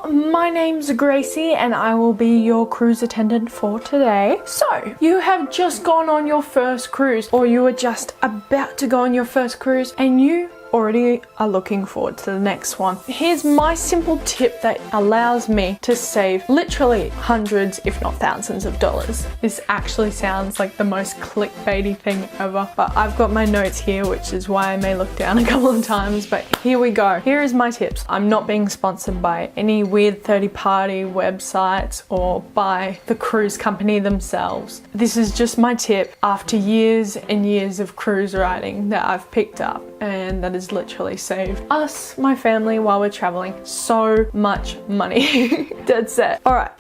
my name's Gracie and I will be your cruise attendant for today. So, you have just gone on your first cruise, or you are just about to go on your first cruise, and you already are looking forward to the next one. Here's my simple tip that allows me to save literally hundreds, if not thousands of dollars. This actually sounds like the most clickbaity thing ever, but I've got my notes here, which is why I may look down a couple of times, but here we go. Here is my tips. I'm not being sponsored by any weird third-party websites or by the cruise company themselves. This is just my tip after years and years of cruise riding that I've picked up, and that has literally saved us, my family, while we're traveling, so much money. Dead set. All right.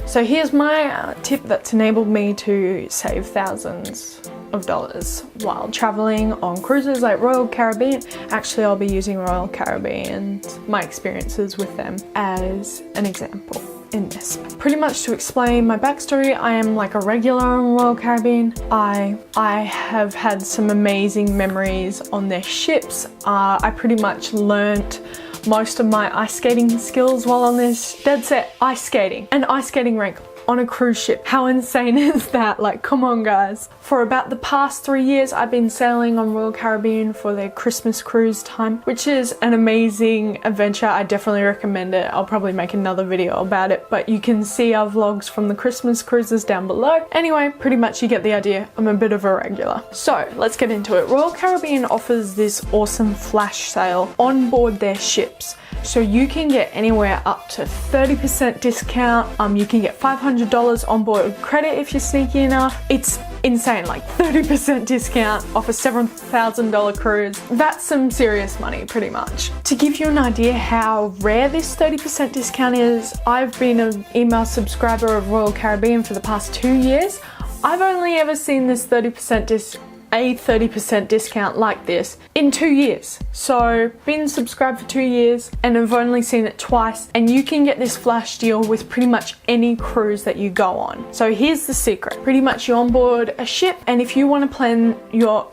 So here's my tip that's enabled me to save thousands of dollars while traveling on cruises like Royal Caribbean. Actually, I'll be using Royal Caribbean, my experiences with them, as an example in this. Pretty much to explain my backstory, I am like a regular on Royal Caribbean. I have had some amazing memories on their ships. I pretty much learnt most of my ice skating skills while on this. Dead set ice skating, an ice skating rink on a cruise ship. How insane is that? Like, come on guys. For about the past 3 years, I've been sailing on Royal Caribbean for their Christmas cruise time, which is an amazing adventure. I definitely recommend it. I'll probably make another video about it, but you can see our vlogs from the Christmas cruises down below. Anyway, pretty much you get the idea. I'm a bit of a regular. So let's get into it. Royal Caribbean offers this awesome flash sale on board their ships. So you can get anywhere up to 30% discount. You can get $500 on board credit if you're sneaky enough. It's insane, like 30% discount off a $7,000 cruise. That's some serious money, pretty much. To give you an idea how rare this 30% discount is, I've been an email subscriber of Royal Caribbean for the past 2 years. I've only ever seen this 30% discount like this in 2 years. So been subscribed for 2 years and I've only seen it twice, and you can get this flash deal with pretty much any cruise that you go on. So here's the secret. Pretty much you're on board a ship, and if you want to plan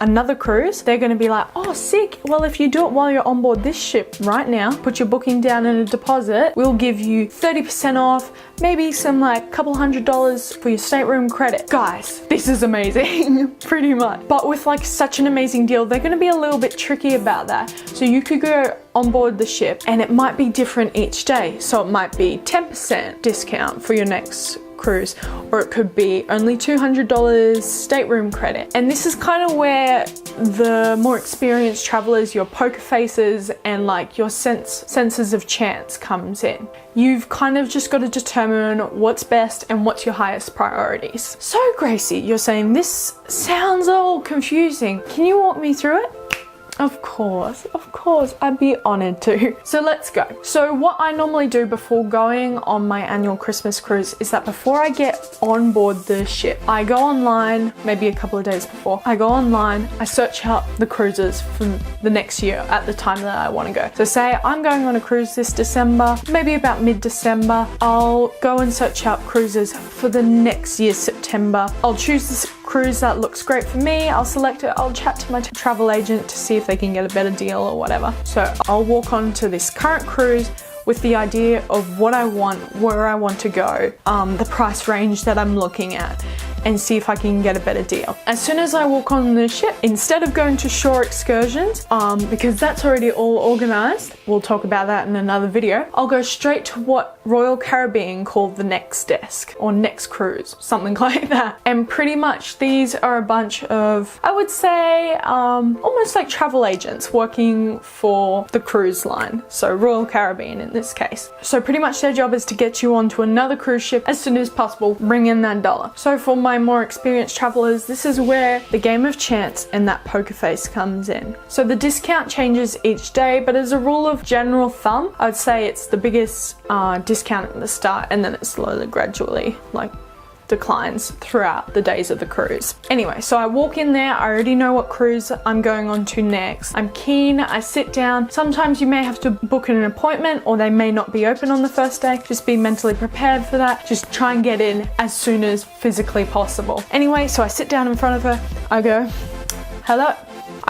another cruise, they're going to be like, oh sick, well if you do it while you're on board this ship right now, put your booking down in a deposit, we'll give you 30% off, maybe some like couple $100 for your stateroom credit. Guys, this is amazing. Pretty much. But with like such an amazing deal, they're going to be a little bit tricky about that. So you could go on board the ship and it might be different each day. So it might be 10% discount for your next cruise, or it could be only $200 stateroom credit. And this is kind of where the more experienced travelers, your poker faces and like your senses of chance comes in. You've kind of just got to determine what's best and what's your highest priorities. So Gracie, you're saying this sounds all confusing. Can you walk me through it? Of course, I'd be honored to. So let's go. So what I normally do before going on my annual Christmas cruise is that before I get on board the ship, I go online, maybe a couple of days before, I go online, I search up the cruises for the next year at the time that I want to go. So say I'm going on a cruise this December, maybe about mid-December, I'll go and search up cruises for the next year's September. I'll choose this cruise that looks great for me, I'll select it, I'll chat to my travel agent to see if they can get a better deal or whatever. So I'll walk on to this current cruise with the idea of what I want, where I want to go, the price range that I'm looking at, and see if I can get a better deal. As soon as I walk on the ship, instead of going to shore excursions, because that's already all organized, we'll talk about that in another video, I'll go straight to what Royal Caribbean called the next desk or next cruise, something like that. And pretty much these are a bunch of, I would say, almost like travel agents working for the cruise line. So Royal Caribbean in this case. So pretty much their job is to get you onto another cruise ship as soon as possible, bring in that dollar. So for my more experienced travelers, this is where the game of chance and that poker face comes in. So the discount changes each day, but as a rule of general thumb, I'd say it's the biggest discount at the start, and then it slowly gradually like declines throughout the days of the cruise. Anyway, so I walk in there, I already know what cruise I'm going on to next. I'm keen, I sit down. Sometimes you may have to book an appointment or they may not be open on the first day. Just be mentally prepared for that. Just try and get in as soon as physically possible. Anyway, so I sit down in front of her, I go, hello.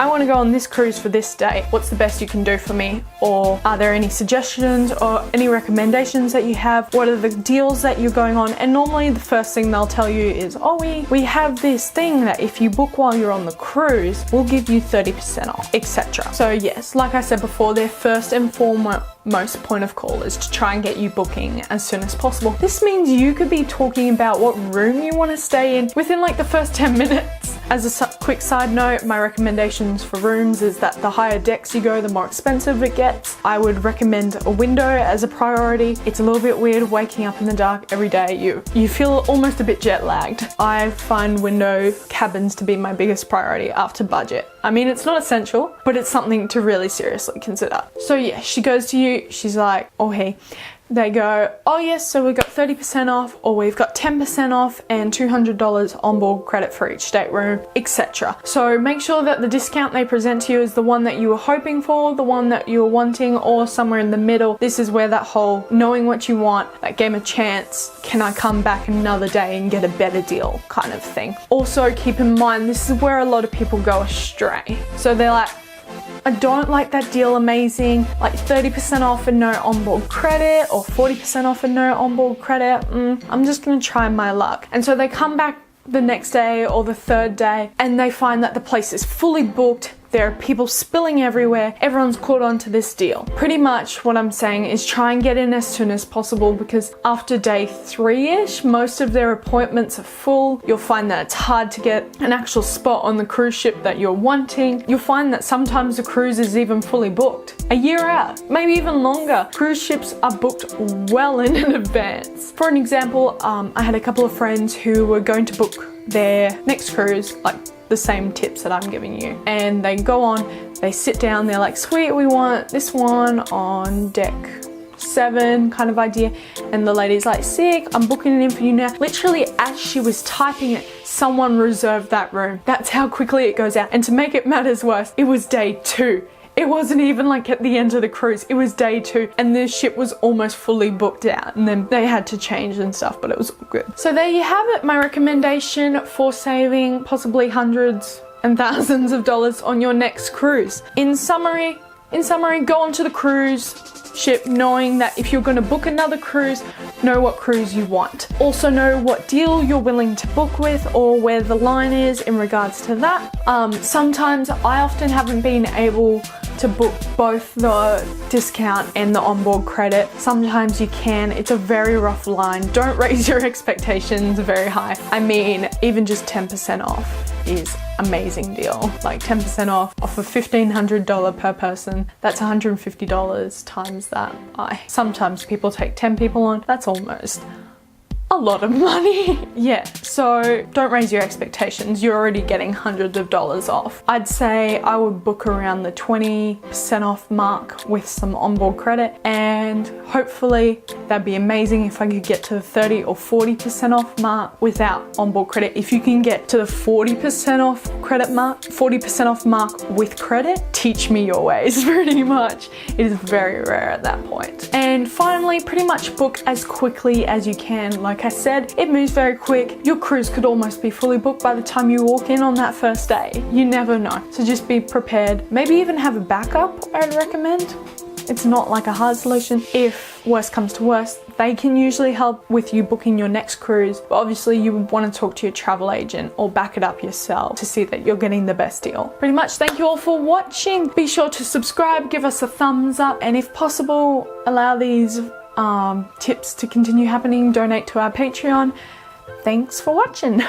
I want to go on this cruise for this day. What's the best you can do for me? Or are there any suggestions or any recommendations that you have? What are the deals that you're going on? And normally the first thing they'll tell you is, oh, we have this thing that if you book while you're on the cruise, we'll give you 30% off, etc. So yes, like I said before, their first and foremost point of call is to try and get you booking as soon as possible. This means you could be talking about what room you want to stay in within like the first 10 minutes. As a quick side note, my recommendations for rooms is that the higher decks you go, the more expensive it gets. I would recommend a window as a priority. It's a little bit weird waking up in the dark every day. You feel almost a bit jet lagged. I find window cabins to be my biggest priority after budget. I mean, it's not essential, but it's something to really seriously consider. So yeah, she goes to you, she's like, oh hey. They go, oh yes, so we've got 30% off, or we've got 10% off and $200 onboard credit for each stateroom, etc. So make sure that the discount they present to you is the one that you were hoping for, the one that you were wanting, or somewhere in the middle. This is where that whole knowing what you want, that game of chance, can I come back another day and get a better deal kind of thing. Also keep in mind, this is where a lot of people go astray. So they're like, I don't like that deal, amazing, like 30% off and no onboard credit, or 40% off and no onboard credit. I'm just gonna try my luck. And so they come back the next day or the third day and they find that the place is fully booked. There are people spilling everywhere. Everyone's caught on to this deal. Pretty much what I'm saying is try and get in as soon as possible, because after day 3-ish, most of their appointments are full. You'll find that it's hard to get an actual spot on the cruise ship that you're wanting. You'll find that sometimes the cruise is even fully booked. A year out, maybe even longer. Cruise ships are booked well in advance. For an example, I had a couple of friends who were going to book their next cruise, like the same tips that I'm giving you, and they go on, they sit down, they're like, sweet, we want this one on deck 7 kind of idea, and the lady's like, sick, I'm booking it in for you now. Literally as she was typing it, someone reserved that room. That's how quickly it goes out. And to make it matters worse, it was day 2. It wasn't even like at the end of the cruise, it was day 2 and the ship was almost fully booked out, and then they had to change and stuff, but it was all good. So there you have it, my recommendation for saving possibly hundreds and thousands of dollars on your next cruise. In summary, go onto the cruise ship knowing that if you're going to book another cruise, know what cruise you want. Also know what deal you're willing to book with, or where the line is in regards to that. Sometimes I often haven't been able to book both the discount and the onboard credit. Sometimes you can. It's a very rough line. Don't raise your expectations very high. I mean, even just 10% off is amazing deal. Like 10% off of a $1,500 per person, that's $150 times that. Sometimes people take 10 people on, that's almost a lot of money. Yeah, so don't raise your expectations. You're already getting hundreds of dollars off. I'd say I would book around the 20% off mark with some onboard credit, and hopefully that'd be amazing if I could get to the 30 or 40% off mark without onboard credit. If you can get to the 40% off credit mark, 40% off mark with credit, teach me your ways pretty much. It is very rare at that point. And finally, pretty much book as quickly as you can. Like I said, it moves very quick. Your cruise could almost be fully booked by the time you walk in on that first day. You never know. So just be prepared. Maybe even have a backup, I'd recommend. It's not like a hard solution. If worst comes to worst, they can usually help with you booking your next cruise. But obviously you would want to talk to your travel agent or back it up yourself to see that you're getting the best deal. Pretty much, thank you all for watching. Be sure to subscribe, give us a thumbs up, and if possible, allow these tips to continue happening. Donate to our Patreon. Thanks for watching.